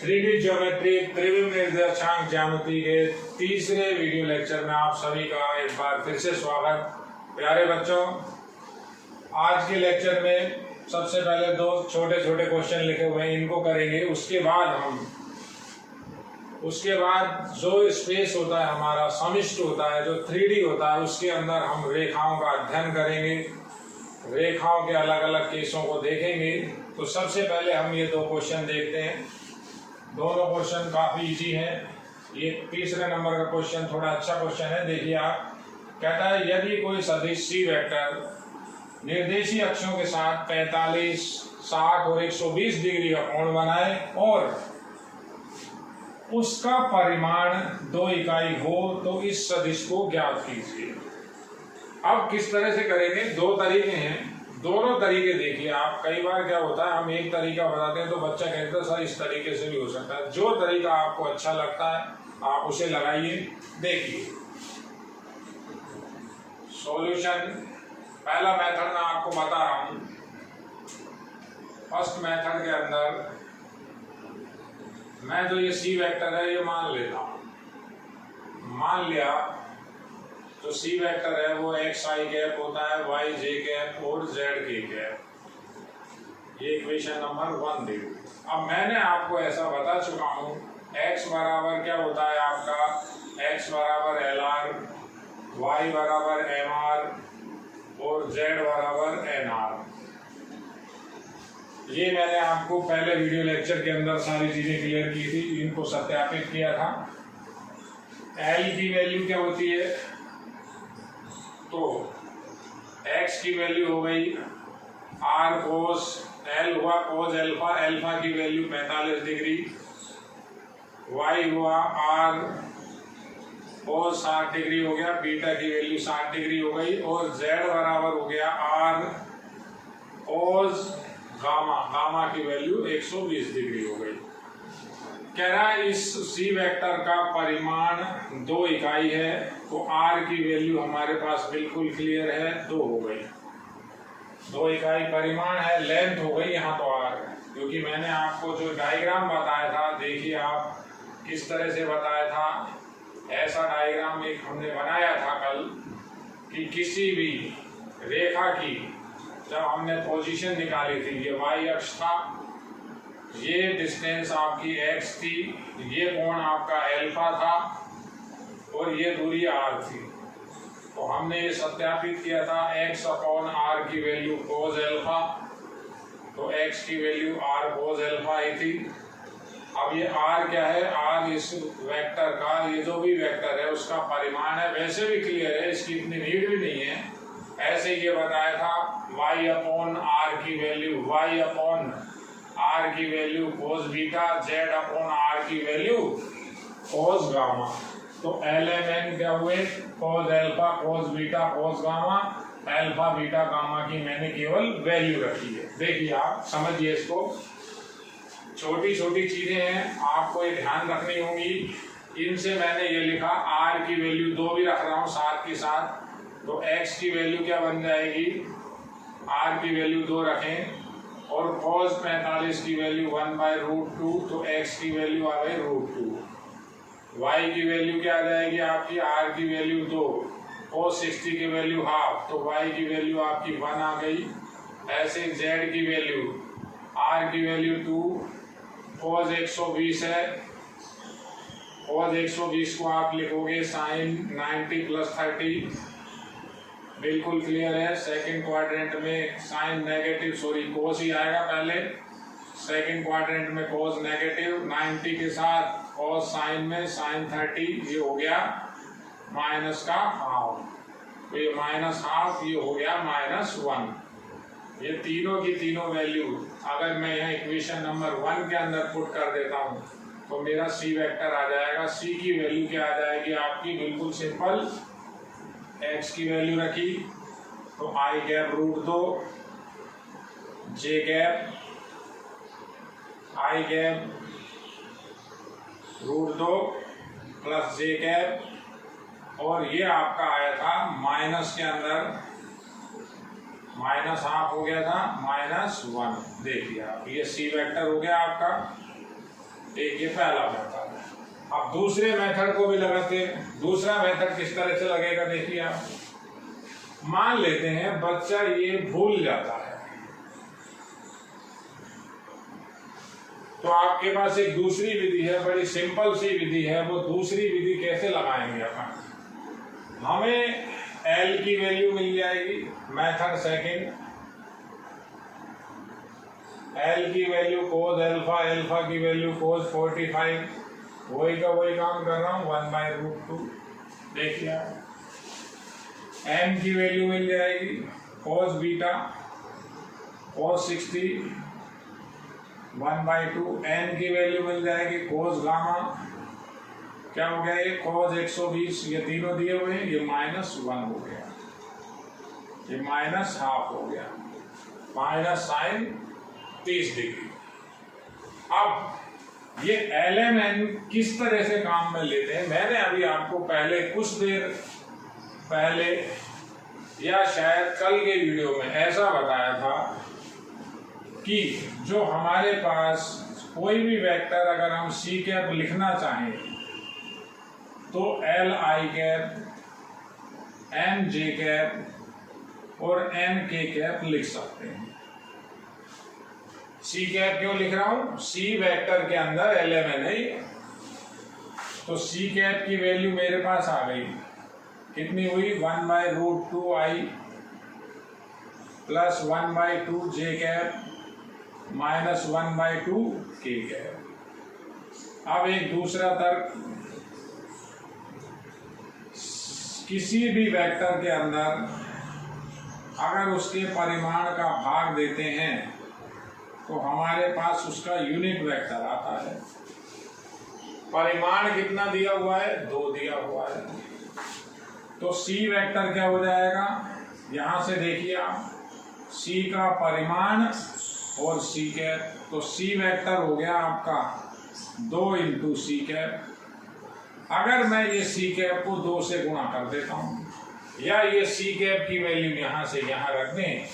3D geometry त्रिविम निर्देशांक ज्यामिति के तीसरे वीडियो लेक्चर में आप सभी का एक बार फिर से स्वागत। प्यारे बच्चों, आज के लेक्चर में सबसे पहले दो छोटे छोटे क्वेश्चन लिखे हुए हैं, इनको करेंगे। उसके बाद जो स्पेस होता है हमारा समिष्ट होता है, जो 3D होता है, उसके अंदर हम रेखाओं का अध्ययन करेंगे, रेखाओं के अलग अलग केसों को देखेंगे। तो सबसे पहले हम ये दो क्वेश्चन देखते हैं। दोनों क्वेश्चन काफी इजी हैं। ये तीसरे नंबर का क्वेश्चन थोड़ा अच्छा क्वेश्चन है। देखिए, आप कहता है यदि कोई सदिश सी वेक्टर निर्देशीय अक्षों के साथ 45, 60 और 120 डिग्री का कोण बनाए और उसका परिमाण 2 इकाई हो तो इस सदिश को ज्ञात कीजिए। अब किस तरह से करेंगे? दो तरीके हैं, दोनों तरीके देखिए आप। कई बार क्या होता है, हम एक तरीका बताते हैं तो बच्चा कहता है सर इस तरीके से भी हो सकता है। जो तरीका आपको अच्छा लगता है आप उसे लगाइए। देखिए सॉल्यूशन, पहला मेथड मैं आपको बता रहा हूं। फर्स्ट मेथड के अंदर मैं जो ये सी वेक्टर है ये मान लेता हूं। मान लिया तो सी वेक्टर है वो एक्स आई कैप होता है, वाई जे कैप और जेड के कैप। ये इक्वेशन नंबर 1 दे। अब मैंने आपको ऐसा बता चुका हूं, एक्स बराबर क्या होता है आपका, एक्स बराबर एल आर, वाई बराबर एम आर और जेड बराबर एन आर। ये मैंने आपको पहले वीडियो लेक्चर के अंदर सारी चीजें क्लियर की थी, इनको सत्यापित किया था। एल की वैल्यू क्या होती है, तो x की वैल्यू हो गई r कोस, l हुआ कोस एल्फा, एल्फा की वैल्यू 45 डिग्री, y हुआ r कोस 60 डिग्री हो गया, बीटा की वैल्यू 60 डिग्री हो गई और z बराबर हो गया r कोस गामा, गामा की वैल्यू 120 डिग्री हो गई। कह रहा है इस सी वेक्टर का परिमाण 2 इकाई है, तो r की वैल्यू हमारे पास बिल्कुल क्लियर है, 2 हो गई। 2 इकाई परिमाण है, लेंथ हो गई यहाँ तो r, क्योंकि मैंने आपको जो डायग्राम बताया था, देखिए आप किस तरह से बताया था। ऐसा डायग्राम एक हमने बनाया था कल कि किसी भी रेखा की जब हमने पोजीशन निकाली थी, ये y अक्ष था, ये डिस्टेंस आपकी x थी, ये कोण आपका एल्फा था और ये दूरी r थी। तो हमने ये सत्यापित किया था x अपॉन r की वैल्यू कोस एल्फा, तो x की वैल्यू r कोस एल्फा ही थी। अब ये r क्या है, r इस वेक्टर का, ये जो भी वेक्टर है उसका परिमाण है। वैसे भी क्लियर है, इसकी इतनी नीड भी नहीं है। ऐसे ये बताया था y अपॉन r की वैल्यू, y अपॉन r की value cos beta, z upon r की वैल्यू कोस गामा। तो LMN क्या हुए, कोस alpha, cos beta, cos gamma, alpha beta gamma की मैंने केवल वैल्यू रखी है। देखिए आप समझिए इसको, छोटी छोटी चीजें हैं, आपको ये ध्यान रखनी होंगी। इनसे मैंने ये लिखा r की वैल्यू 2 भी रख रहा हूँ साथ के साथ, तो x की वैल्यू क्या बन जाएगी, r की वैल्यू 2 रखें और cos 45 की वैल्यू 1/√2, तो x की वैल्यू आ गई √2। y की वैल्यू क्या आ जाएगी आपकी, r की वैल्यू 2, cos 60 की वैल्यू हाफ, तो y की वैल्यू आपकी 1 आ गई। ऐसे z की वैल्यू, r की वैल्यू 2, cos 120 है, cos 120 को आप लिखोगे sin 90 + 30, बिल्कुल क्लियर है। सेकंड क्वाड्रेंट में साइन नेगेटिव, सॉरी कोस ही आएगा पहले, सेकंड क्वाड्रेंट में कोस नेगेटिव, 90 के साथ कोस साइन में साइन 30, ये हो गया माइनस का हाफ, तो ये -½ ये हो गया -1। ये तीनों की तीनों वैल्यू अगर मैं यहाँ इक्वेशन नंबर 1 के अंदर पुट कर देता हूँ तो मेरा सी वेक्टर आ जाएगा। सी की वैल्यू क्या आ जाएगी आपकी, बिल्कुल सिंपल, x की वैल्यू रखी तो i cap √2, j cap i cap √2 plus j cap, और ये आपका आया था माइनस के अंदर, -½ हो गया था, -1। देखिए आप, ये सी वेक्टर हो गया आपका। एक ये पहला मेथड है। अब दूसरे मेथड को भी लगाते हैं। दूसरा मेथड किस तरह से लगेगा देखिए आप। मान लेते हैं बच्चा ये भूल जाता है, तो आपके पास एक दूसरी विधि है, बड़ी सिंपल सी विधि है। वो दूसरी विधि कैसे लगाएंगे अपन, हमें L की वैल्यू मिल जाएगी। मेथड सेकंड, L की वैल्यू कोस अल्फा, अल्फा की वैल्यू कोस 45, वही का वही काम कर रहा हूँ 1/√2। देखिए M की वैल्यू मिल जाएगी कोस बीटा कोस 60 1/2। N की वैल्यू मिल जाएगी कोस गामा, क्या हो गया ये कोस 120, ये तीनों दिए हुए हैं, ये -1 हो गया, ये -½ हो गया, माइनस साइन 30 डिग्री। अब ये LMN किस तरह से काम में लेते हैं, मैंने अभी आपको पहले कुछ देर पहले या शायद कल के वीडियो में ऐसा बताया था कि जो हमारे पास कोई भी वेक्टर अगर हम C कैप लिखना चाहें तो LI कैप, MJ कैप और MK कैप लिख सकते हैं। C कैप क्यों लिख रहा हूं, C वेक्टर के अंदर LMN है, तो C कैप की वैल्यू मेरे पास आ गई, कितनी हुई 1/√2I plus 1/2 J cap minus 1/2 K cap. अब एक दूसरा तर्क, किसी भी वेक्टर के अंदर अगर उसके परिमाण का भाग देते हैं तो हमारे पास उसका यूनिट वेक्टर आता है। परिमाण कितना दिया हुआ है, 2 दिया हुआ है, तो C वेक्टर क्या हो जाएगा, यहां से देखिए आप, C का परिमाण और C कैप, तो C वेक्टर हो गया आपका 2 × C कैप। अगर मैं ये C कैप को 2 से गुणा कर देता हूँ, या ये C कैप की वैल्यू यहाँ से यहाँ रख दें,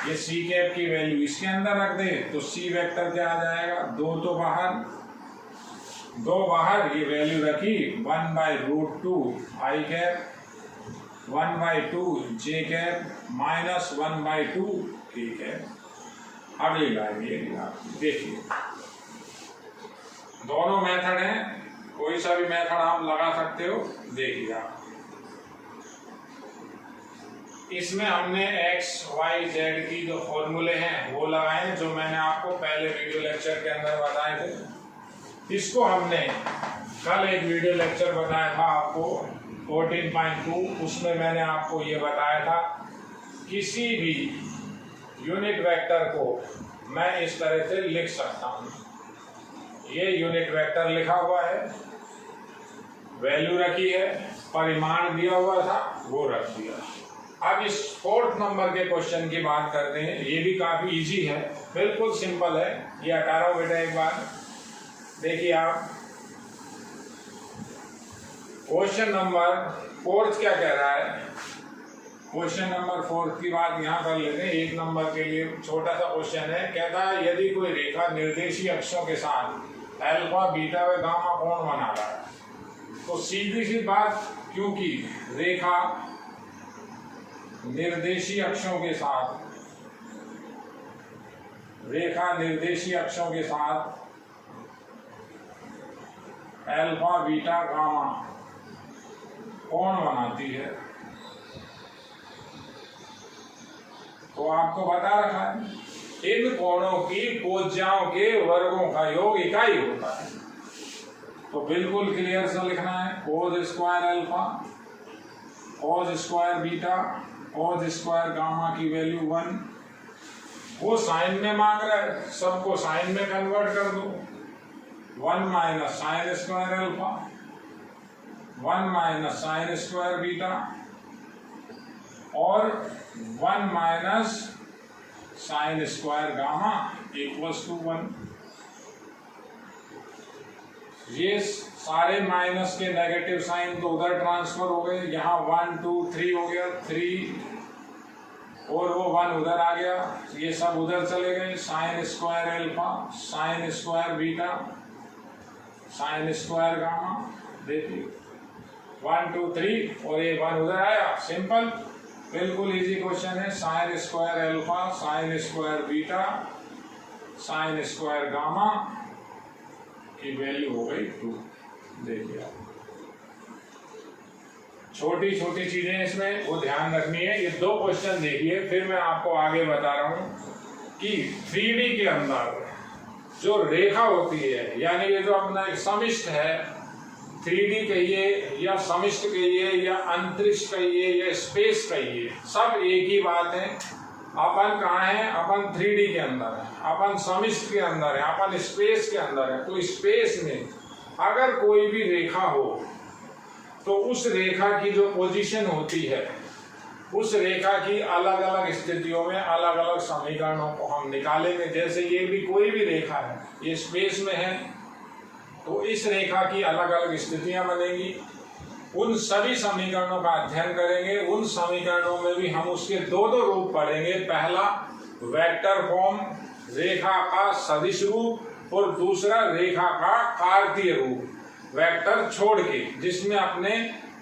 ये C कैप की वैल्यू इसके अंदर रख दें, तो C वेक्टर क्या आ जाएगा, 2 तो बाहर, 2 बाहर, ये वैल्यू रखी 1/√2I cap 1/2 J cap minus 1/2 K cap. अगली लाइन ये देखिए, दोनों मेथड हैं, कोई सा भी मेथड आप लगा सकते हो। देखिए आप, इसमें हमने x, y, z की जो फॉर्मूले हैं वो लगाए, जो मैंने आपको पहले वीडियो लेक्चर के अंदर बताए थे। इसको हमने कल एक वीडियो लेक्चर बताया था आपको 14.2, उसमें मैंने आपको ये बताया था किसी भी यूनिट वेक्टर को मैं इस तरह से लिख सकता हूँ। ये यूनिट वेक्टर लिखा हुआ है, वैल्यू रखी है, परिमाण दिया हुआ था वो रख दिया। अब इस 4th नंबर के क्वेश्चन की बात करते हैं। ये भी काफी इजी है, बिल्कुल सिंपल है। ये हटा रहा हूं बेटा, एक बार देखिए आप, क्वेश्चन नंबर 4th क्या कह रहा है। क्वेश्चन नंबर 4th की बात यहाँ कर लेते हैं। 1 नंबर के लिए छोटा सा क्वेश्चन है, कहता है यदि कोई रेखा निर्देशीय अक्षों के साथ अल्फा, बीटा व गामा कोण बना रहा है, तो सीधी सी बात, क्योंकि रेखा निर्देशीय अक्षों के साथ, रेखा निर्देशीय अक्षों के साथ अल्फा, बीटा, गामा कोण बनाती है, तो आपको बता रखा है इन कोणों की कोज्याओं के वर्गों का योग इकाई होता है। तो बिल्कुल क्लियर से लिखना है, cos square alpha, cos square beta, cos square gamma की वैल्यू 1। वो साइन में मांग रहा है, सबको साइन में कन्वर्ट कर दो। 1 minus sine square alpha, 1 minus sine square beta और 1 minus sine square gamma equals to 1। ये सारे माइनस के नेगेटिव साइन तो उधर ट्रांसफर हो गए, यहाँ 1 2 3 हो गया, 3 और वो 1 उधर आ गया, ये सब उधर चले गए। Sign square alpha, sign square beta sine square gamma, देखिए 1 2 3 और ये 1 उधर आया, सिंपल बिल्कुल इजी क्वेश्चन है। Sign square alpha, sign square beta, sign square gamma की वैल्यू हो गई 2। देखिए आप छोटी छोटी चीजें इसमें वो ध्यान रखनी है। ये 2 क्वेश्चन देखिए, फिर मैं आपको आगे बता रहा हूं कि 3D के अंदर जो रेखा होती है, यानी ये जो अपना एक समिष्ट है, 3D कहिए या समिष्ट कहिए या अंतरिक्ष कहिए या स्पेस कहिए, सब एक ही बात है। अपन कहाँ है? अपन 3D के अंदर है, अपन समिष्ट के अंदर है, अपन स्पेस के अंदर है। तो स्पेस में अगर कोई भी रेखा हो तो उस रेखा की जो पोजीशन होती है, उस रेखा की अलग अलग स्थितियों में अलग अलग समीकरणों को हम निकालेंगे। जैसे ये भी कोई भी रेखा है, ये स्पेस में है, तो इस रेखा की अलग अलग स्थितियां बनेंगी। उन सभी समीकरणों का अध्ययन करेंगे। उन समीकरणों में भी हम उसके 2 रूप पढ़ेंगे। पहला वेक्टर फॉर्म, रेखा का सदिश रूप, और दूसरा रेखा का कार्तीय रूप, वेक्टर छोड़ के, जिसमें अपने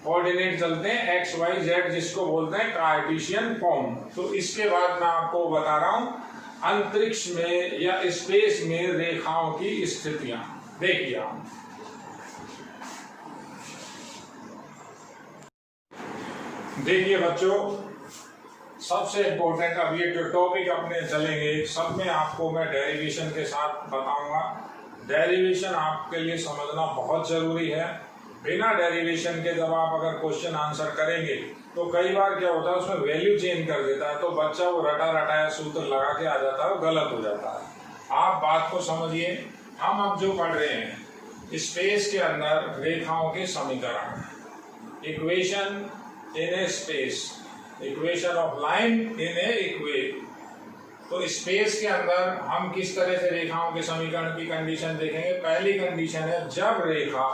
कोऑर्डिनेट चलते हैं एक्स वाई जेड, जिसको बोलते हैं कार्टेशियन फॉर्म। तो इसके बाद मैं आपको बता रहा हूं अंतरिक्ष में या स्पेस में रेखाओं की स्थितियां। देखिए आप देखिए बच्चों, सबसे इम्पोर्टेंट अब ये जो टॉपिक अपने चलेंगे, सब में आपको मैं डेरिवेशन के साथ बताऊंगा। डेरिवेशन आपके लिए समझना बहुत जरूरी है। बिना डेरिवेशन के जब आप अगर क्वेश्चन आंसर करेंगे तो कई बार क्या होता है, उसमें वैल्यू चेंज कर देता है, तो बच्चा वो रटा रटाया सूत्र लगा के आ जाता है, वो गलत हो जाता है। आप बात को समझिए। हम अब जो पढ़ रहे हैं, स्पेस के अंदर रेखाओं के समीकरण, equation in A space, equation of line in A equation. तो स्पेस के अंदर हम किस तरह से रेखाओं के समीकरण की कंडीशन देखेंगे। पहली कंडीशन है जब रेखा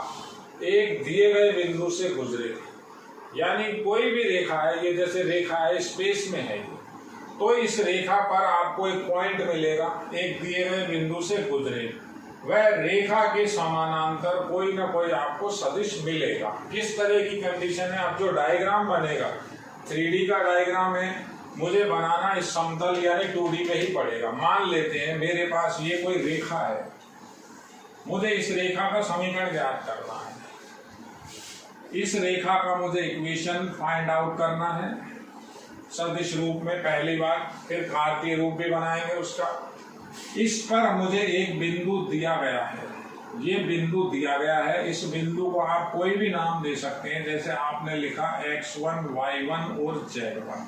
एक दिए गए बिंदु से गुजरे, यानी कोई भी रेखा है, ये जैसे रेखा है स्पेस में है, तो इस रेखा पर आपको एक पॉइंट मिलेगा, एक दिए गए बिंदु से गुजरे, वह रेखा के समानांतर कोई ना कोई आपको सदिश मिलेगा। किस तरह की कंडीशन है? अब जो डायग्राम बनेगा 3D का डायग्राम है, मुझे बनाना इस समतल यानी 2D में ही पड़ेगा। मान लेते हैं मेरे पास ये कोई रेखा है, मुझे इस रेखा का समीकरण ज्ञात करना है, इस रेखा का मुझे इक्वेशन फाइंड आउट करना है सदिश रूप में पहली बार, फिर कार्तीय रूप भी बनाएंगे उसका। इस पर मुझे एक बिंदु दिया गया है, ये बिंदु दिया गया है। इस बिंदु को आप कोई भी नाम दे सकते हैं, जैसे आपने लिखा x1 y1 और z1।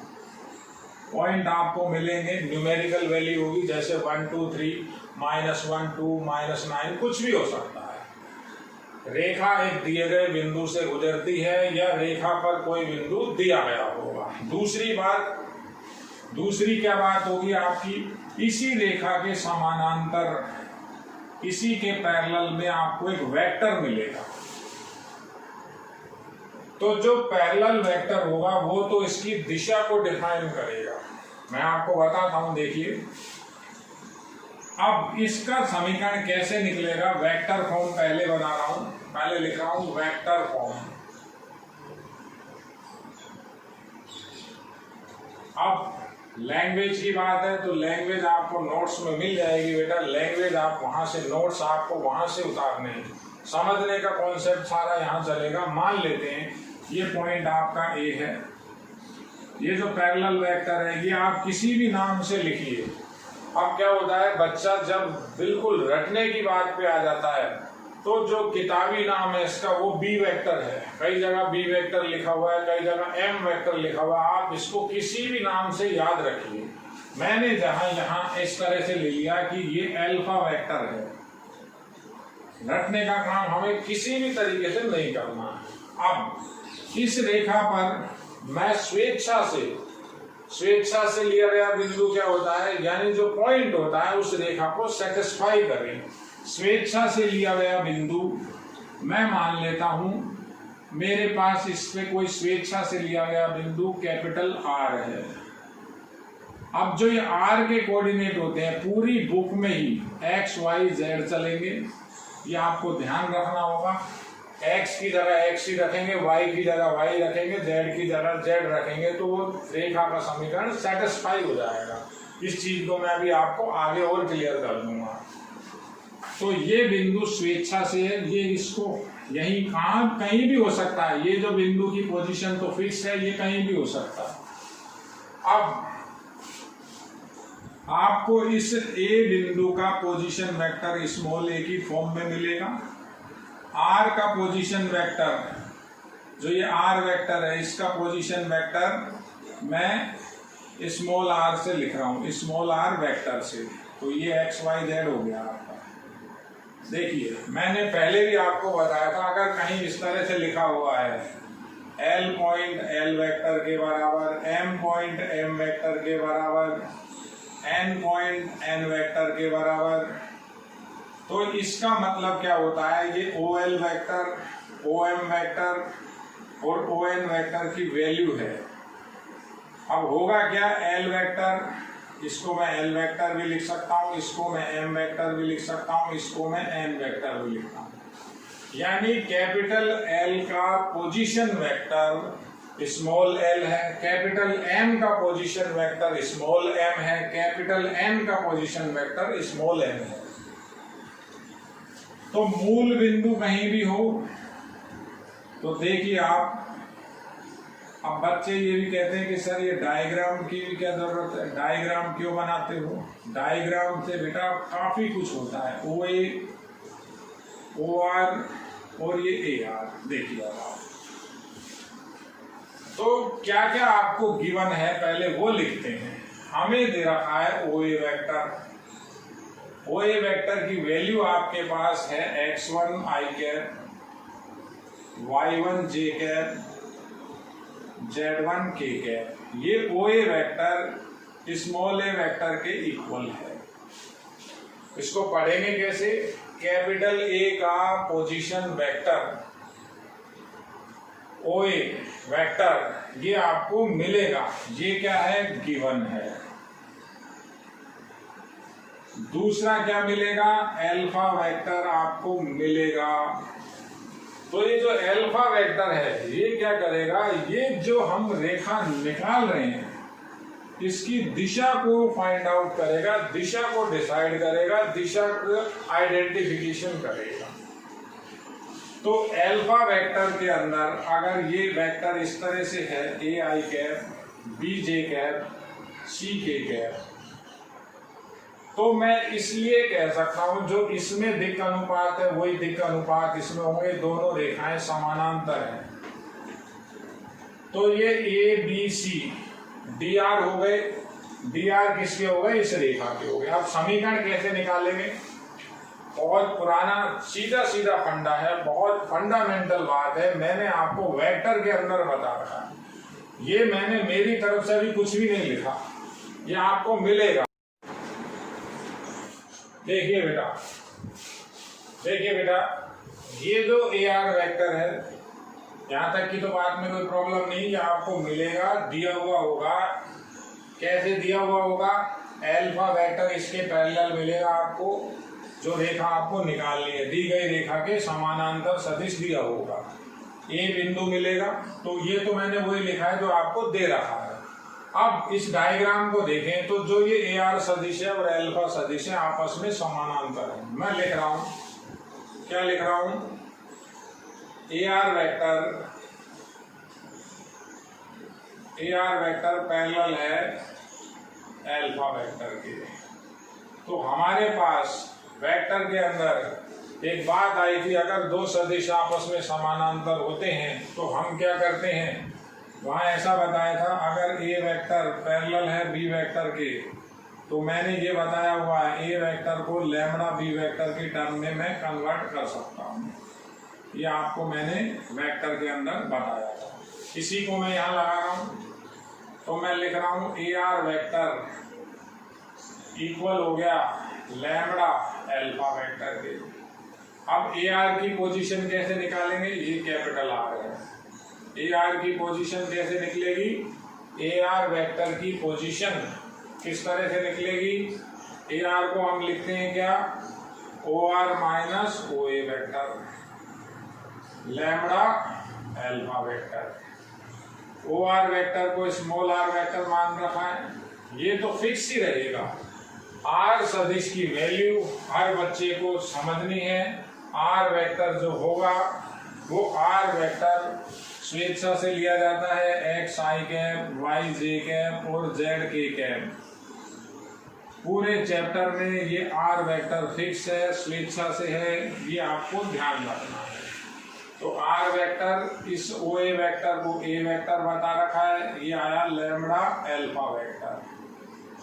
पॉइंट आपको मिलेंगे, न्यूमेरिकल वैल्यू होगी, जैसे 1 2 3 -1 2 -9, कुछ भी हो सकता है। रेखा एक दिए गए बिंदु से गुजरती है या रेखा पर कोई बिंदु दिया गया होगा। दूसरी क्या बात होगी आपकी, इसी रेखा के समानांतर, इसी के पैरेलल में आपको एक वेक्टर मिलेगा। तो जो पैरेलल वेक्टर होगा वो तो इसकी दिशा को डिफाइन करेगा। मैं आपको बताता हूं, देखिए अब इसका समीकरण कैसे निकलेगा। वेक्टर फॉर्म पहले बना रहा हूं, पहले लिख रहा हूं वेक्टर फॉर्म। अब लैंग्वेज की बात है तो लैंग्वेज आपको नोट्स में मिल जाएगी बेटा। लैंग्वेज आप वहां से, नोट्स आपको वहां से उतारने हैं, समझने का कॉन्सेप्ट सारा यहाँ चलेगा। मान लेते हैं ये पॉइंट आपका ए है, ये जो पैरेलल वेक्टर है ये आप किसी भी नाम से लिखिए। अब क्या होता है, बच्चा जब बिल्कुल रटने की बात पे आ जाता है तो जो किताबी नाम है इसका वो बी वेक्टर है, कई जगह बी वेक्टर लिखा हुआ है, कई जगह एम वेक्टर लिखा हुआ है। आप इसको किसी भी नाम से याद रखिए। मैंने यहाँ इस तरह से ले लिया कि ये अल्फा वेक्टर है। रटने का काम हमें किसी भी तरीके से नहीं करना है। अब इस रेखा पर मैं स्वेच्छा से लिया गया बिंदु क्या होता है, यानी जो पॉइंट होता है उस रेखा को सेटिस्फाई करें। स्वेच्छा से लिया गया बिंदु मैं मान लेता हूं, मेरे पास इस पे कोई स्वेच्छा से लिया गया बिंदु कैपिटल आर है। अब जो ये आर के कोऑर्डिनेट होते हैं पूरी बुक में ही एक्स वाई जेड चलेंगे। ये आपको ध्यान रखना होगा। x की जगह x ही रखेंगे, y की जगह y रखेंगे, z की जगह z रखेंगे तो वो रेखा का समीकरण सेटिस्फाई हो जाएगा। इस चीज को मैं अभी आपको आगे और क्लियर कर दूंगा। तो ये बिंदु स्वेच्छा से है, ये इसको यही कहाँ कहीं भी हो सकता है। ये जो बिंदु की पोजीशन तो फिक्स है, ये कहीं भी हो सकता है। अब आपको इस ए बिंदु का पोजीशन वेक्टर स्मॉल ए की फॉर्म में मिलेगा। आर का पोजीशन वेक्टर, जो ये आर वेक्टर है, इसका पोजीशन वेक्टर मैं स्मॉल आर से लिख रहा हूं, स्मॉल आर वेक्टर से। तो ये एक्स वाई जेड हो गया आपका। देखिए मैंने पहले भी आपको बताया था, अगर कहीं इस तरह से लिखा हुआ है एल पॉइंट एल वेक्टर के बराबर, एम पॉइंट एम वेक्टर के बराबर, एन पॉइंट एन वेक्टर के बराबर, तो इसका मतलब क्या होता है, ये O L vector, O M vector और ओ एन वेक्टर की वैल्यू है। अब होगा क्या, एल वेक्टर, इसको मैं एल वेक्टर भी लिख सकता हूँ, इसको मैं एम वेक्टर भी लिख सकता हूँ, इसको मैं एन वेक्टर भी लिखता हूँ। यानी कैपिटल एल का पोजीशन वेक्टर स्मॉल एल है, कैपिटल एम का पोजीशन वेक्टर स्मॉल एम है, कैपिटल एन का पोजीशन वेक्टर स्मॉल एन है। तो मूल बिंदु कहीं भी हो तो देखिए आप, अब बच्चे ये भी कहते हैं कि सर ये डायग्राम की भी क्या जरूरत है, डायग्राम क्यों बनाते हो। डायग्राम से बेटा काफी कुछ होता है, ओ ए, ओ आर और ये ए आर। देखिए आप तो क्या क्या आपको गिवन है पहले वो लिखते हैं। हमें दे रखा है ओ A vector, O A vector की वैल्यू आपके पास है x1 i cap, y1 j cap, z1 k cap. ये ओ A vector small A vector के इक्वल है। इसको पढ़ेंगे कैसे, कैपिटल ए का position vector O A vector ये आपको मिलेगा, ये क्या है, गिवन है। दूसरा क्या मिलेगा, एल्फा वेक्टर आपको मिलेगा। तो ये जो एल्फा वेक्टर है ये क्या करेगा, ये जो हम रेखा निकाल रहे हैं इसकी दिशा को फाइंड आउट करेगा, दिशा को डिसाइड करेगा, दिशा को आइडेंटिफिकेशन करेगा। तो एल्फा वेक्टर के अंदर अगर ये वेक्टर इस तरह से है, ए आई कैप, बी जे कैप, सी के कैप, तो मैं इसलिए कह सकता हूं जो इसमें दिक् अनुपात है वही दिक् अनुपात इसमें होंगे, दोनों रेखाएं समानांतर हैं। तो ये A B C D R हो गए, डी आर किसके हो गए, इस रेखा के हो गए। अब समीकरण कैसे निकालेंगे, बहुत पुराना सीधा सीधा फंडा है, बहुत फंडामेंटल बात है, मैंने आपको वेक्टर के अंदर बता रखा है। ये मैंने मेरी तरफ से भी कुछ भी नहीं लिखा, ये आपको मिलेगा। देखिए बेटा, देखिए बेटा, ये जो ए आर वेक्टर है, यहां तक की तो बात में कोई प्रॉब्लम नहीं, ये आपको मिलेगा, दिया हुआ होगा। कैसे दिया हुआ होगा, एल्फा वेक्टर इसके पैरेलल मिलेगा आपको, जो रेखा आपको निकालनी है दी गई रेखा के समानांतर सदिश दिया होगा, ए बिंदु मिलेगा। तो ये तो मैंने वही लिखा है जो आपको दे रखा है। अब इस डायग्राम को देखें तो जो ये ए आर सदिश है और एल्फा सदिश है आपस में समानांतर है। मैं लिख रहा हूं, क्या लिख रहा हूं, ए आर वेक्टर पैरेलल है एल्फा वेक्टर के। तो हमारे पास वेक्टर के अंदर एक बात आई थी, अगर दो सदिश आपस में समानांतर होते हैं तो हम क्या करते हैं, वहां ऐसा बताया था, अगर ए वेक्टर पैरेलल है बी वेक्टर के तो मैंने ये बताया हुआ है, ए वेक्टर को लैम्बडा बी वेक्टर के टर्म में मैं कन्वर्ट कर सकता हूँ। ये आपको मैंने वेक्टर के अंदर बताया था, इसी को मैं यहाँ लगा रहा हूँ। तो मैं लिख रहा हूँ ए आर वेक्टर इक्वल हो गया लैम्बडा एल्फा वेक्टर के। अब ए आर की पोजीशन कैसे निकालेंगे, ये कैपिटल आर है, ए आर की पोजीशन कैसे निकलेगी, ए आर वेक्टर की पोजीशन किस तरह से निकलेगी, ए आर को हम लिखते हैं क्या, O R minus O A vector, lambda alpha vector. O R vector को स्मॉल आर वेक्टर मान रखा है, ये तो फिक्स ही रहेगा। आर सदिश की वैल्यू हर बच्चे को समझनी है। आर वेक्टर जो होगा वो आर वेक्टर स्वेच्छा से लिया जाता है, x I cap, Y J cap और जेड के कैप। पूरे चैप्टर में ये आर वेक्टर फिक्स है, स्वेच्छा से है, ये आपको ध्यान रखना है। तो आर वेक्टर इस ओ ए वेक्टर को ए वेक्टर बता रखा है, ये आया लैम्बडा अल्फा वेक्टर।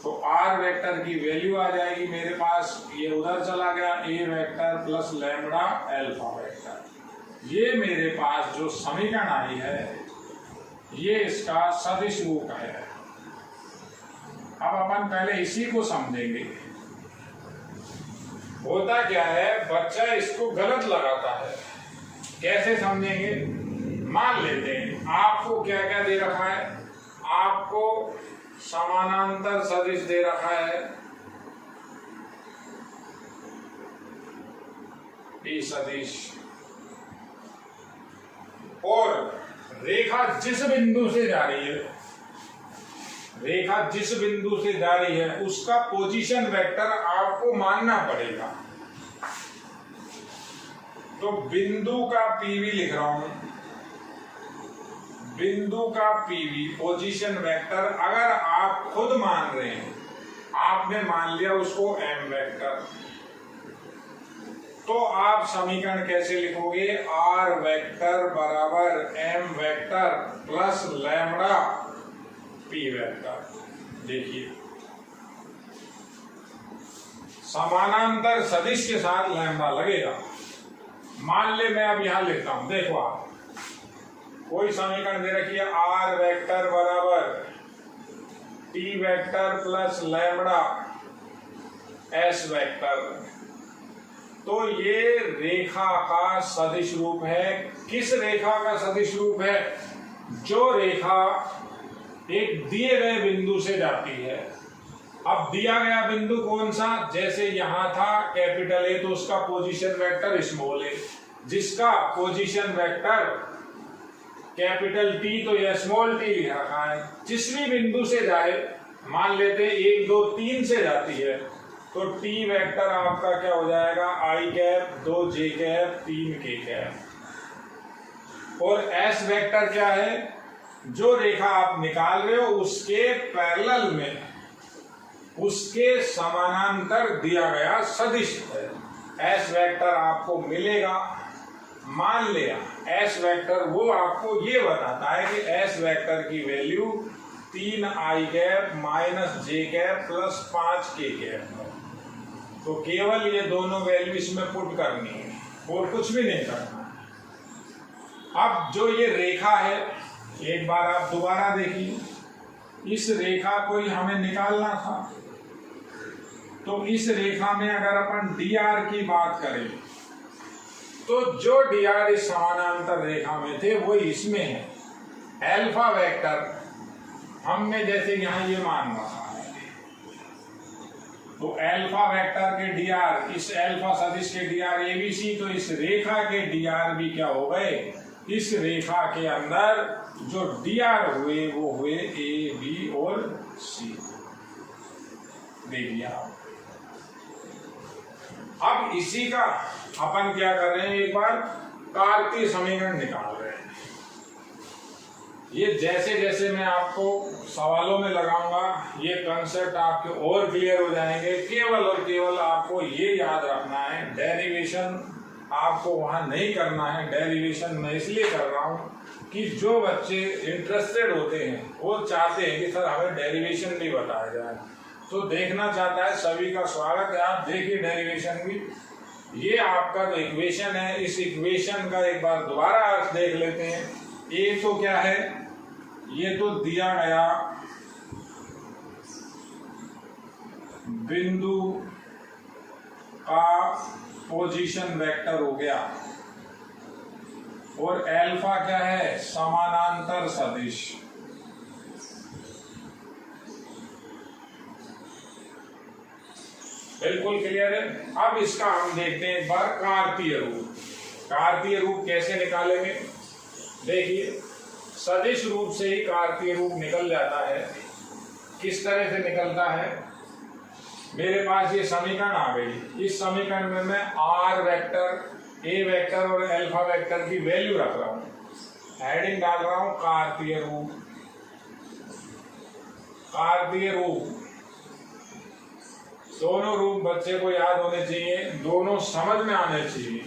तो आर वेक्टर की वैल्यू आ जाएगी मेरे पास, ये उधर चला गया, A vector plus lambda alpha vector. ये मेरे पास जो समीकरण आई है ये इसका सदिश रूप है। अब अपन पहले इसी को समझेंगे। होता क्या है, बच्चा इसको गलत लगाता है। कैसे समझेंगे? मान लेते हैं आपको क्या क्या दे रखा है, आपको समानांतर सदिश दे रखा है, ई सदिश, और रेखा जिस बिंदु से जा रही है, रेखा जिस बिंदु से जा रही है उसका पोजीशन वेक्टर आपको मानना पड़ेगा। तो बिंदु का पीवी लिख रहा हूं, बिंदु का पीवी पोजीशन वेक्टर अगर आप खुद मान रहे हैं, आपने मान लिया उसको एम वेक्टर, तो आप समीकरण कैसे लिखोगे? आर वेक्टर बराबर M vector plus lambda P vector. देखिए समानांतर सदिश के साथ लैम्बडा लगेगा। मान ले मैं अब यहां लिखता हूं, देखो आप कोई समीकरण दे रखी है, आर वेक्टर बराबर T vector plus lambda S vector. तो ये रेखा का सदिश रूप है। किस रेखा का सदिश रूप है? जो रेखा एक दिए गए बिंदु से जाती है। अब दिया गया बिंदु कौन सा? जैसे यहां था कैपिटल ए, तो उसका पोजीशन वेक्टर स्मॉल ए, जिसका पोजीशन वेक्टर कैपिटल टी, तो यह स्मॉल टी लिख रखा है। जिस भी बिंदु से जाए, मान लेते 1 2 3 से जाती है, तो टी वेक्टर आपका क्या हो जाएगा? आई कैप 2 जे कैप 3 के कैप। और एस वेक्टर क्या है? जो रेखा आप निकाल रहे हो उसके पैरेलल में, उसके समानांतर दिया गया सदिश है। एस वेक्टर आपको मिलेगा। मान लिया एस वेक्टर वो आपको ये बताता है कि एस वेक्टर की वैल्यू 3 आई कैप माइनस जे कैप प्लस 5 के कैप है। तो केवल ये दोनों वैल्यू इसमें पुट करनी है और कुछ भी नहीं करना है। अब जो ये रेखा है, एक बार आप दोबारा देखिए, इस रेखा को ही हमें निकालना था। तो इस रेखा में अगर अपन डी आर की बात करें, तो जो डी आर इस समानांतर रेखा में थे वो इसमें है। अल्फा वेक्टर हमने जैसे यहां ये मान रखा है, तो अल्फा वेक्टर के डी आर, इस अल्फा सदिश के डी आर एबीसी, तो इस रेखा के डी आर भी क्या हो गए? इस रेखा के अंदर जो डी आर हुए वो हुए ए बी और सी। देखिए अब इसी का अपन क्या कर रहे हैं, एक बार कार्तीय समीकरण निकाल रहे हैं। ये जैसे जैसे मैं आपको सवालों में लगाऊंगा ये कंसेप्ट आपके और क्लियर हो जाएंगे। केवल और केवल आपको ये याद रखना है, डेरिवेशन आपको वहां नहीं करना है। डेरिवेशन मैं इसलिए कर रहा हूं कि जो बच्चे इंटरेस्टेड होते हैं वो चाहते हैं कि सर हमें डेरिवेशन भी बताया जाए, तो देखना चाहता है, सभी का स्वागत है। आप देखिए डेरिवेशन भी, ये आपका जो इक्वेशन है, इस इक्वेशन का एक बार दोबारा अर्थ देख लेते हैं। ये तो क्या है? ये तो दिया गया बिंदु का पोजीशन वेक्टर हो गया, और अल्फा क्या है? समानांतर सदिश। बिल्कुल क्लियर है। अब इसका हम देखते हैं एक बार कार्तीय रूप। कार्तीय रूप कैसे निकालेंगे? देखिए, सदिश रूप से ही कार्तीय रूप निकल जाता है। किस तरह से निकलता है? मेरे पास ये समीकरण आ गई। इस समीकरण में मैं आर वेक्टर, ए वेक्टर और अल्फा वेक्टर की वैल्यू रख रहा हूँ, हेडिंग डाल रहा हूँ कार्तीय रूप। कार्तीय रूप, दोनों रूप बच्चे को याद होने चाहिए, दोनों समझ में आने चाहिए।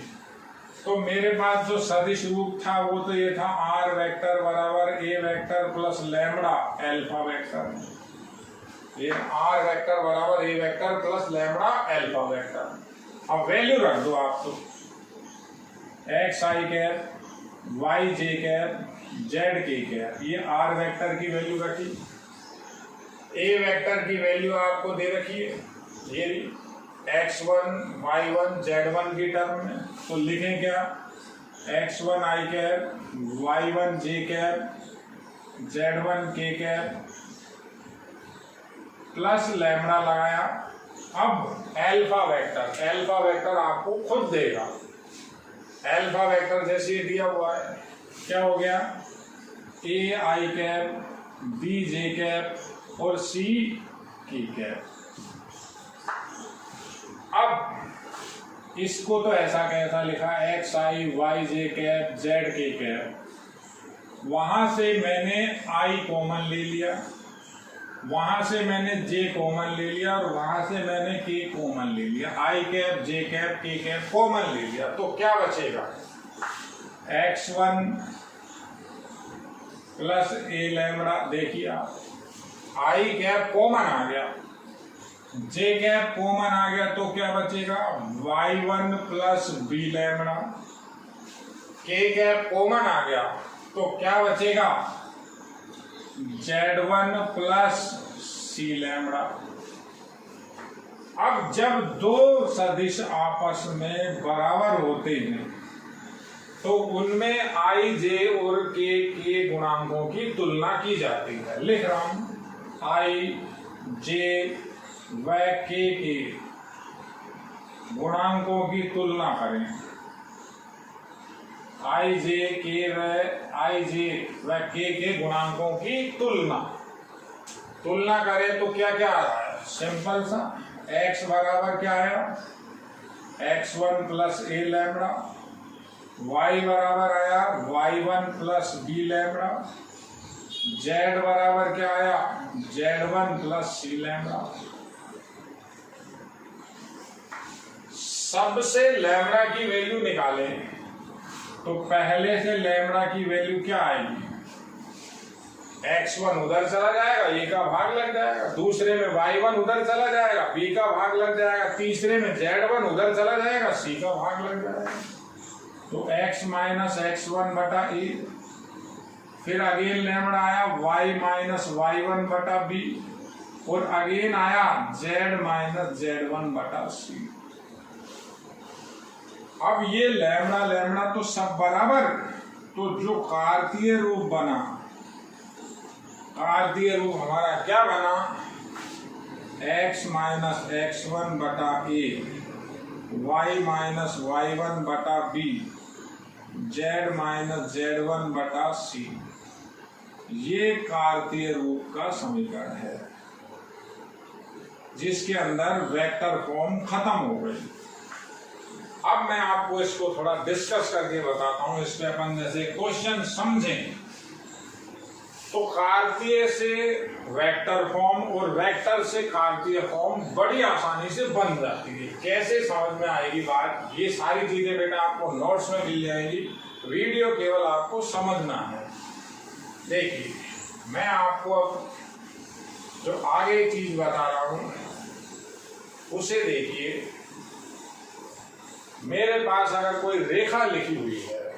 तो मेरे पास जो सदिश रूप था वो तो ये था आर वेक्टर बराबर A vector plus lambda alpha vector. ये आर वेक्टर बराबर A vector plus lambda alpha vector. अब वैल्यू रख दो आप, तो X I cap, Y J cap, Z K cap, ये आर वेक्टर की वैल्यू रखी। ए वेक्टर की वैल्यू आपको दे रखी है, ये x1, y1, z1 की टर्म में। तो लिखें क्या? x1 आई कैप, y1 जे कैप, z1 के कैप प्लस लैम्बडा लगाया। अब अल्फा वेक्टर आपको खुद देगा। अल्फा वेक्टर जैसे ही दिया हुआ है, क्या हो गया? ए आई कैप, बी जे कैप और सी की कैप। अब इसको तो ऐसा कैसा लिखा, एक्स आई Y J cap Z K cap. वहां से मैंने आई कॉमन ले लिया, वहां से मैंने जे कॉमन ले लिया और वहां से मैंने के कॉमन ले लिया। आई कैप, जे कैप, के कैप कॉमन ले लिया, तो क्या बचेगा? x1 प्लस ए लैम्बडा। देखिए आप, आई कैप कॉमन आ गया, जे कैप कॉमन आ गया, तो क्या बचेगा? y1 plus B lambda. K cap common आ गया, तो क्या बचेगा? z1 प्लस सी लैम्बडा। अब जब दो सदिश आपस में बराबर होते हैं तो उनमें आई जे और के गुणांकों की तुलना की जाती है। लिख रहा हूं, आई जे व के गुणांकों की तुलना करें। आई जे व के गुणांकों की तुलना करें तो क्या क्या आ रहा है? सिंपल सा, x बराबर क्या आया? x1 प्लस ए लैम्बडा। y बराबर आया y1 plus B lambda. z बराबर क्या आया? z1 प्लस सी लैम्बडा। सबसे लैम्बडा की वैल्यू निकालें तो पहले से लैम्बडा की वैल्यू क्या आएगी? x1 उधर चला जाएगा, ए का भाग लग जाएगा। दूसरे में y1 उधर चला जाएगा, b का भाग लग जाएगा। तीसरे में z1 उधर चला जाएगा, c का भाग लग जाएगा। तो x माइनस x1 बटा ए, फिर अगेन लैम्बडा आया y माइनस y1 बटा b और अगेन आया z माइनस z1 बटा c। अब ये लैम्बडा तो सब बराबर, तो जो कार्तीय रूप बना, कार्तीय रूप हमारा क्या बना? x माइनस x1 बटा ए, y माइनस y1 बटा b, z माइनस z1 बटा c। ये कार्तीय रूप का समीकरण है जिसके अंदर वेक्टर फॉर्म खत्म हो गई। अब मैं आपको इसको थोड़ा डिस्कस करके बताता हूं, इस पे अपन जैसे क्वेश्चन समझें। तो कार्तीय से वेक्टर फॉर्म और वेक्टर से कार्तीय फॉर्म बड़ी आसानी से बन जाती है। कैसे समझ में आएगी बात? ये सारी चीजें बेटा आपको नोट्स में मिल जाएगी, वीडियो केवल आपको समझना है। देखिए, मैं आपको अब जो आगे चीज बता रहा हूं उसे देखिए। मेरे पास अगर कोई रेखा लिखी हुई है,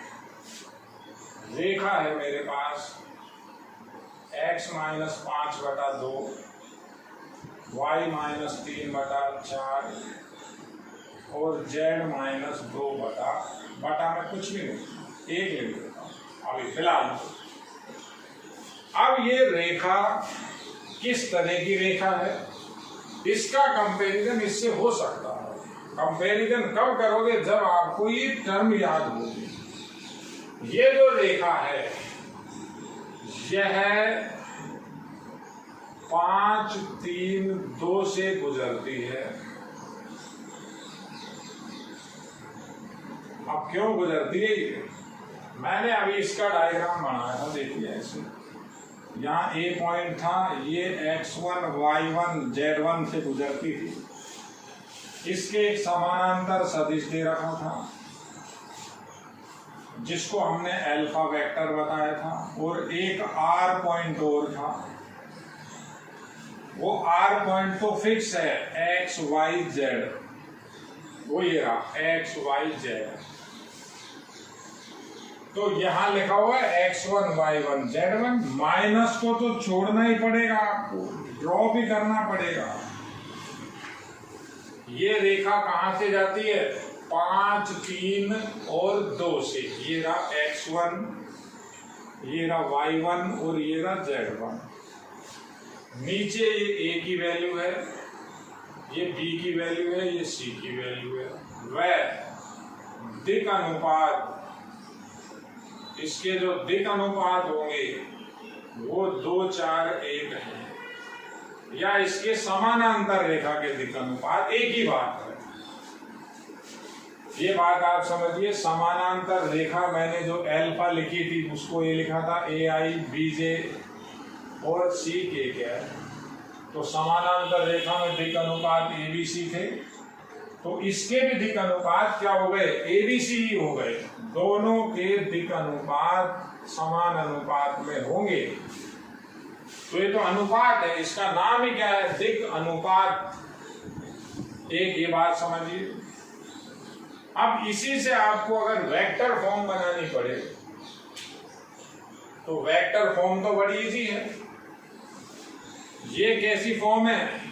रेखा है मेरे पास x माइनस 5 बटा 2, y माइनस 3 बटा 4 और z माइनस 2 बटा मैं कुछ भी नहीं, एक लिख देता हूं अभी फिलहाल। अब ये रेखा किस तरह की रेखा है? इसका कंपैरिजन इससे हो सकता है। कंपैरिजन कब करोगे? जब आपको ये टर्म याद होगी। ये जो रेखा है यह 5, 3, 2 से गुजरती है। अब क्यों गुजरती है ये? मैंने अभी इसका डायग्राम बनाया था, देखिए ऐसे। यहाँ ए पॉइंट था, ये x1, y1, z1 से गुजरती थी। इसके एक समानांतर सदिश दे रखा था जिसको हमने अल्फा वेक्टर बताया था, और एक r पॉइंट और था। वो r पॉइंट तो फिक्स है, x, y, z। वो ये रहा x, y, z। तो यहां लिखा हुआ है x1, y1, z1। माइनस को तो छोड़ना ही पड़ेगा, आपको ड्रॉ भी करना पड़ेगा। ये रेखा कहां से जाती है? 5, 3 और 2 से। ये रहा x1, ये रहा y1 और ये रहा z1। नीचे ये a की वैल्यू है, ये b की वैल्यू है, ये c की वैल्यू है। वह दिक अनुपात, इसके जो दिक अनुपात होंगे वो 2, 4, 1 है, या इसके समानांतर रेखा के दिक अनुपात एक ही बात है। ये बात आप समझिए। समानांतर रेखा मैंने जो अल्फा लिखी थी उसको ये लिखा था AI, BJ और CK क्या है। तो समानांतर रेखा में दिक अनुपात ABC थे, तो इसके भी दिक अनुपात क्या हो गए? ABC ही हो गए। दोनों के दिक अनुपात समान अनुपात में होंगे। तो ये तो अनुपात है, इसका नाम ही क्या है? दिक अनुपात। एक ये बात समझिए। अब इसी से आपको अगर वेक्टर फॉर्म बनानी पड़े तो वेक्टर फॉर्म तो बड़ी इजी है। ये कैसी फॉर्म है?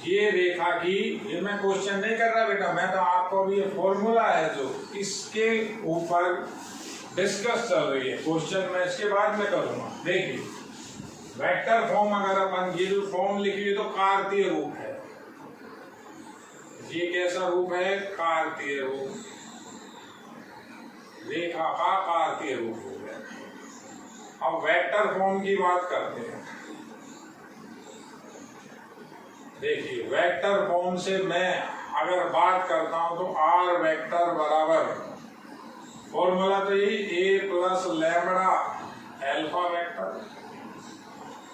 ये रेखा की, ये मैं क्वेश्चन नहीं कर रहा बेटा, मैं तो आपको अभी ये फॉर्मूला है जो इसके ऊपर डिस्कस चल रही है। क्वेश्चन मैं इसके बाद में करूंगा। देखिए वेक्टर फॉर्म अगर अपन ये जो फॉर्म लिखिए तो कार्तीय रूप है। ये कैसा रूप है? कार्तीय रूप। रेखा का कार्तीय रूप हो गया। अब वेक्टर फॉर्म की बात करते हैं। देखिए वेक्टर फॉर्म से मैं अगर बात करता हूं तो r वेक्टर बराबर, फॉर्मूला तो यही a plus lambda alpha vector.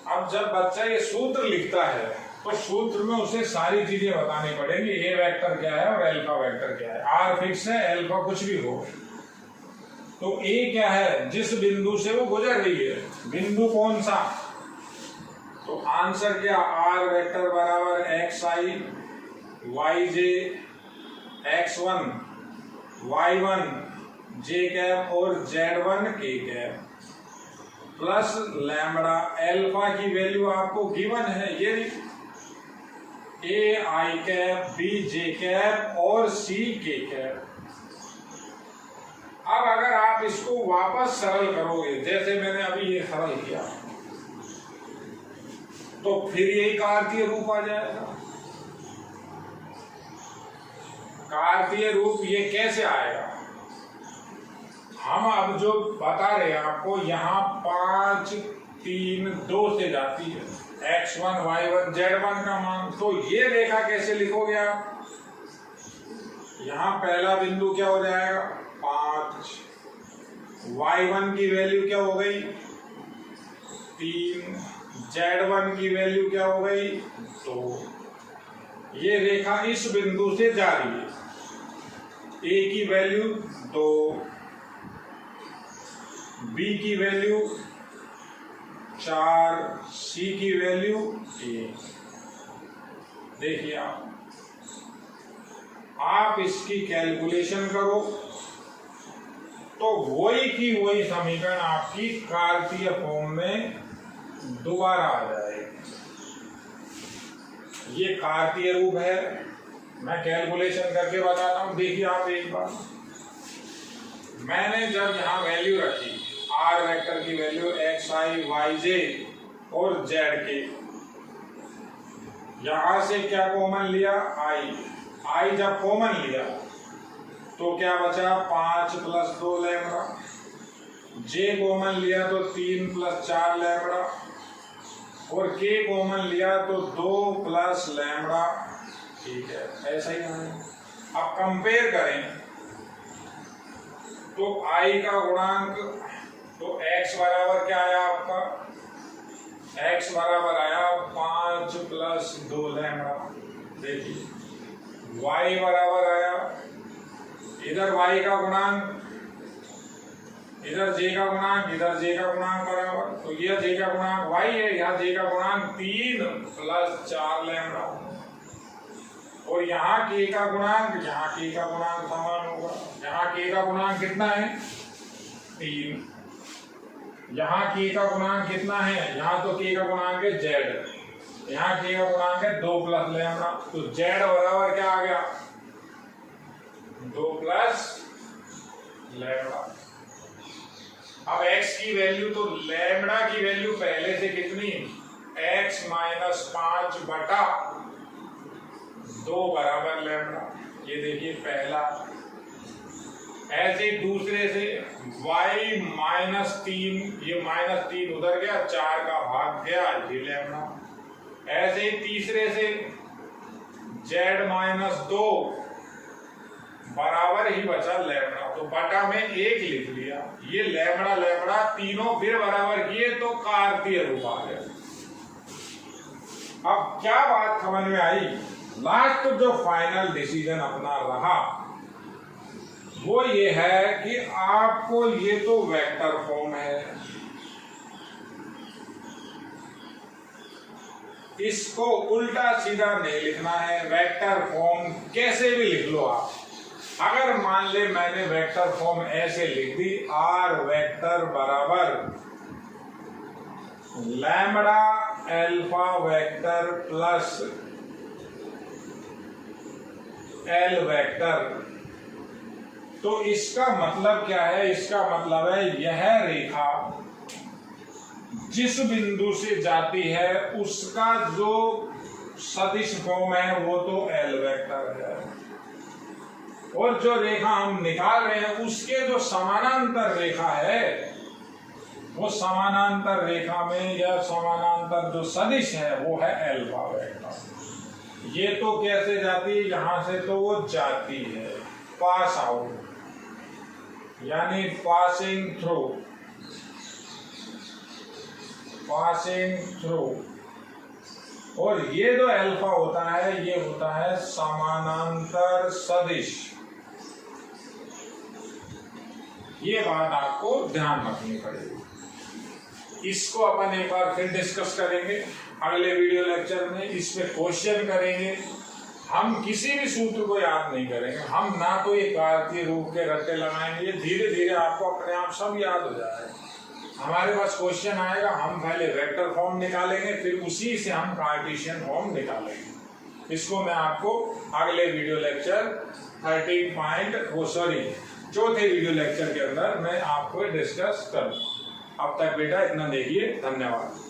अब जब बच्चा ये सूत्र लिखता है तो सूत्र में उसे सारी चीजें बतानी पड़ेगी। a वेक्टर क्या है और अल्फा वेक्टर क्या है। r फिक्स है, अल्फा कुछ भी हो। तो a क्या है? जिस बिंदु से वो गुजर रही है, बिंदु कौन सा? तो आंसर क्या? r वेक्टर बराबर xi, yj, x1, y1, j cap और z1 k cap plus lambda. Alpha की वैल्यू आपको गिवन है, ये a i cap, b j cap और c k कैप। अब अगर आप इसको वापस सरल करोगे, जैसे मैंने अभी ये सरल किया, तो फिर यही कार्तीय रूप आ जाएगा। कार्तीय रूप ये कैसे आएगा? हम अब जो बता रहे हैं आपको, यहाँ 5, 3, 2 से जाती है x1, y1, z1 का मान। तो ये रेखा कैसे लिखोगे आप? यहाँ पहला बिंदु क्या हो जाएगा? 5। y1 की वैल्यू क्या हो गई? 3। z1 की वैल्यू क्या हो गई? 2। ये रेखा इस बिंदु से जा रही है। a की वैल्यू 2, b की वैल्यू 4, c की वैल्यू 1। देखिए आप इसकी कैलकुलेशन करो तो वही की वही समीकरण आपकी कार्तीय फॉर्म में दोबारा आ जाएगी। ये कार्तीय रूप है, मैं कैलकुलेशन करके बताता हूं। देखिए आप एक बार, मैंने जब यहाँ वैल्यू रखी r वेक्टर की वैल्यू xi, yj और z के, यहां से क्या कॉमन लिया, आई जब कॉमन लिया तो क्या बचा 5 + 2 लैम्बडा, जे कॉमन लिया तो 3 + 4 लैम्बडा, और के कॉमन लिया तो 2 + लैम्बडा। ठीक है, ऐसा ही है। अब कंपेयर करें तो आई का गुणांक, तो x बराबर क्या आया आपका, x बराबर आया 5 + 2 लैम्बडा। देखिए y बराबर आया, इधर y का गुणांक, इधर j का गुणांक, इधर j का गुणांक बराबर, तो ये j का गुणांक y है, यहाँ j का गुणांक 3 + 4 लैम्बडा, और यहाँ k का गुणांक, यहाँ k का गुणांक समान होगा। यहाँ k का गुणांक कितना है, 3, यहाँ k का गुणांक कितना है, यहाँ तो k का गुणांक है z, यहाँ k का गुणांक है 2 + लैम्बडा, तो z बराबर क्या आ गया, 2 + लैम्बडा। अब x की वैल्यू, तो लैम्बडा की वैल्यू पहले से कितनी, x - 5 बटा 2 बराबर लैम्बडा, ये देखिए पहला। ऐसे दूसरे से y - 3, ये -3 उधर गया, 4 का भाग गया, ये लैम्बडा। ऐसे ही तीसरे से z - 2 बराबर ही बचा लैम्बडा, तो बटा में 1 लिख लिया। ये लैम्बडा लैम्बडा तीनों फिर बराबर किए तो कार्तीय रूप आ गया। अब क्या बात समझ में आई, लास्ट तो जो फाइनल डिसीजन अपना रहा वो ये है कि आपको, ये तो वेक्टर फॉर्म है, इसको उल्टा सीधा नहीं लिखना है, वेक्टर फॉर्म कैसे भी लिख लो आप। अगर मान ले मैंने वेक्टर फॉर्म ऐसे लिख दी, r वेक्टर बराबर lambda alpha vector plus l vector, तो इसका मतलब क्या है, इसका मतलब है यह रेखा जिस बिंदु से जाती है उसका जो सदिश फॉर्म है वो तो l वेक्टर है, और जो रेखा हम निकाल रहे हैं उसके जो समानांतर रेखा है वो समानांतर रेखा में या समानांतर जो सदिश है वो है अल्फा वेक्टर। ये तो कैसे जाती है, यहां से तो वो जाती है पास आउट, यानी पासिंग थ्रू, और ये जो अल्फा होता है ये होता है समानांतर सदिश। ये बात आपको ध्यान रखनी पड़ेगी। इसको अपन एक बार फिर डिस्कस करेंगे अगले वीडियो लेक्चर में, इस पे क्वेश्चन करेंगे। हम किसी भी सूत्र को याद नहीं करेंगे, हम ना तो ये कार्तीय रूप के रट्टे लगाएंगे, धीरे धीरे आपको अपने आप सब याद हो जाएगा। हमारे पास क्वेश्चन आएगा, हम पहले वेक्टर फॉर्म निकालेंगे, फिर उसी से हम कार्टेशियन फॉर्म निकालेंगे। इसको मैं आपको अगले वीडियो लेक्चर चौथे वीडियो लेक्चर के अंदर मैं आपको डिस्कस करूंगा। अब तक बेटा इतना देखिए, धन्यवाद।